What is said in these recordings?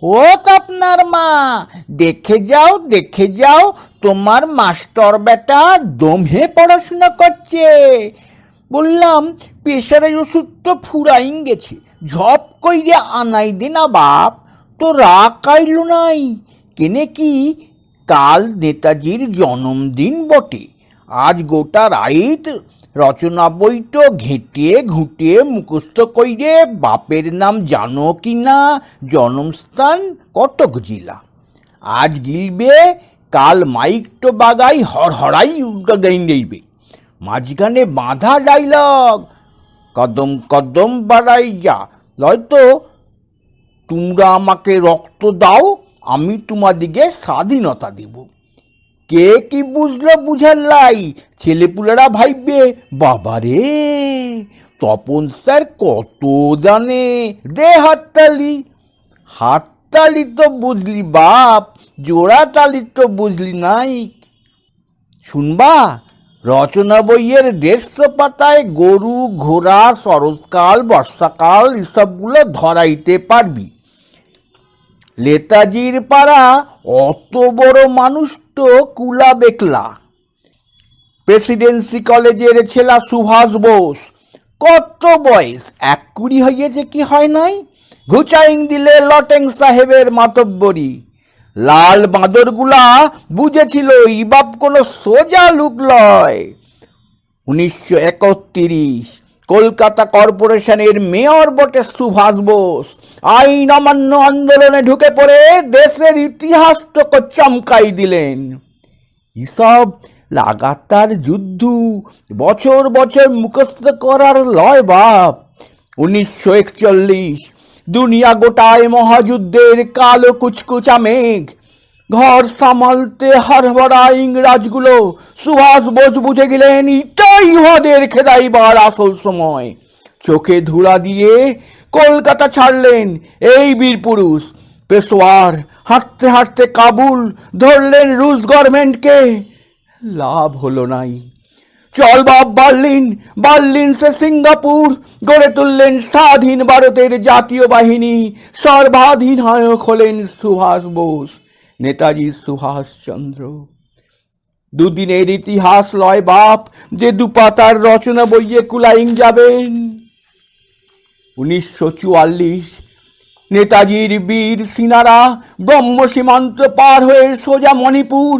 ও আপনার মা, দেখে যাও তোমার মাস্টার বেটা দমে পড়াশোনা করছে। বললাম, প্রেশারের ওষুধ তো ফুরাইন গেছে, ঝপ কইরে আনাই দে না বাপ। তো রাগ কাইল নাই কেনে কি, কাল নেতাজির জন্মদিন বটে। আজ গোটা রাইত রচনা বইটো ঘেঁটিয়ে ঘুটিয়ে মুখস্থ কইরে বাপের নাম জানো কি না, জন্মস্থান কটক জেলা। আজ গিলবে, কাল মাইকটো বাগাই হড়হড়াই উল্টো গাইন দেইবে। মাঝখানে বাঁধা ডাইলগ, কদম কদম বাড়াই যা, নয়তো তোমরা আমাকে রক্ত দাও, আমি তোমাদিকে স্বাধীনতা দেব। কে কি বুঝলো বুঝার লাই, ছেলেপুলেরা ভাইবে বাবারে তপন স্যার কত জানে, দে হাততালি। হাততালি তো বুঝলি বাপ, জোড়া তালি তো বুঝলি নাই। শুনবা, রচনা বইয়ের 150 পাতায় গরু ঘোড়া শরৎকাল বর্ষাকাল এসবগুলো ধরাইতে পারবি। নেতাজির পাড়া অত বড় মানুষ তো কুলা বেকলা। প্রেসিডেন্সি কলেজের ছেলা সুভাষ বোস, কত বয়স, 21 হইয়েছে কি হয় নাই, ঘুচাইন দিলে লটেং সাহেবের মাতব্বরি। লাল বাঁদরগুলা বুঝেছিল ই বাপ কোনো সোজা লুক লয়। 1931 কলকাতা কর্পোরেশনের মেয়র বটে সুভাষ বোস। আইন অমান্য আন্দোলনে ঢুকে পড়ে দেশের ইতিহাসটাকে চমকাই দিলেন। এসব লাগাতার যুদ্ধ বছর বছর মুখস্থ করার লয় বাপ। 1941 দুনিয়া গোটায় মহাযুদ্ধের কালো কুচকুচা মেঘ। ঘর সামালতে হারভরা ইংরাজগুলো সুভাষ বোস বুঝে গেলেন এটাই ওদের খেদাইবার আসল সময়। চোখে ধুলা দিয়ে কলকাতা ছাড়লেন এই বীর পুরুষ। পেশোয়ার হাঁটতে হাঁটতে কাবুল ধরলেন রুশ গভর্নমেন্টকে, লাভ হলো নাই। চল বাপ বার্লিন, বার্লিন সে সিঙ্গাপুর, গড়ে তুললেন স্বাধীন ভারতের জাতীয় বাহিনী। সর্বাধিনায়ক হলেন সুভাষ বোস, নেতাজি সুভাষচন্দ্র। দুদিনের ইতিহাস লয় বাপ যে দুপাতার রচনা বইয়ে কুলাইং যাবেন। 1944 নেতাজির বীর সিনারা ব্রহ্ম সীমান্ত পার হয়ে সোজা মণিপুর।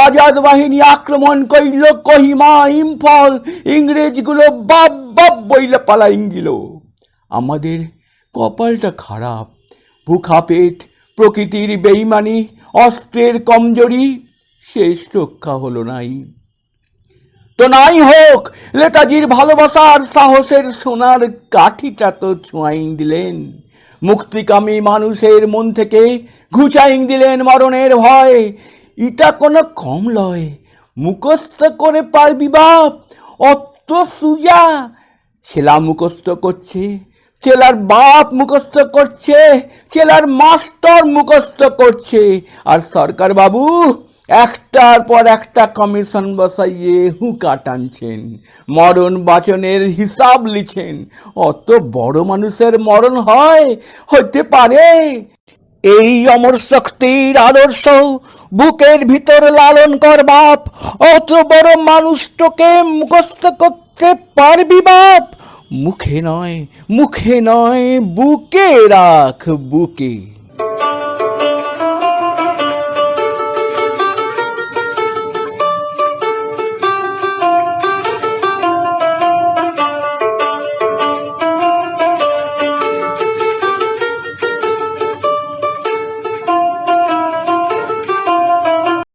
আজাদ বাহিনী আক্রমণ কইল কহিমা ইম্ফল, ইংরেজগুলো বাপ বাপ বইলে পালাইং গেল। আমাদের কপালটা খারাপ, ভুখা পেট, প্রকৃতির বেইমানি, অস্ত্রের কমজোরি, শেষ রক্ষা হলো নাই। তো নাই হোক, নেতাজির ভালোবাসার সাহসের সোনার কাঠিটা তো ছোঁয়াইন দিলেন। মুক্তিকামী মানুষের মন থেকে ঘুচাইন দিলেন মরণের ভয়। এটা কোনো কম লয়, মুখস্থ করে পারবি বাপ অত সুজা। ছেলা মুখস্থ করছে, ছেলার বাপ মুখস্থ করছে, ছেলার মাস্টার মুখস্থ করছে, আর সরকার বাবু একটার পর একটা কমিশন বসাইয়ে হুঁকা টানছেন, মরণ বাঁচনের হিসাব লিখছেন। অত বড় মানুষের মরণ হইতে পারে? এই অমর শক্তির আদর্শ বুকের ভিতর লালন কর বাপ। অত বড় মানুষটাকে মুখস্থ করতে পারবি বাপ? মুখে নয়, বুকে রাখ, বুকে।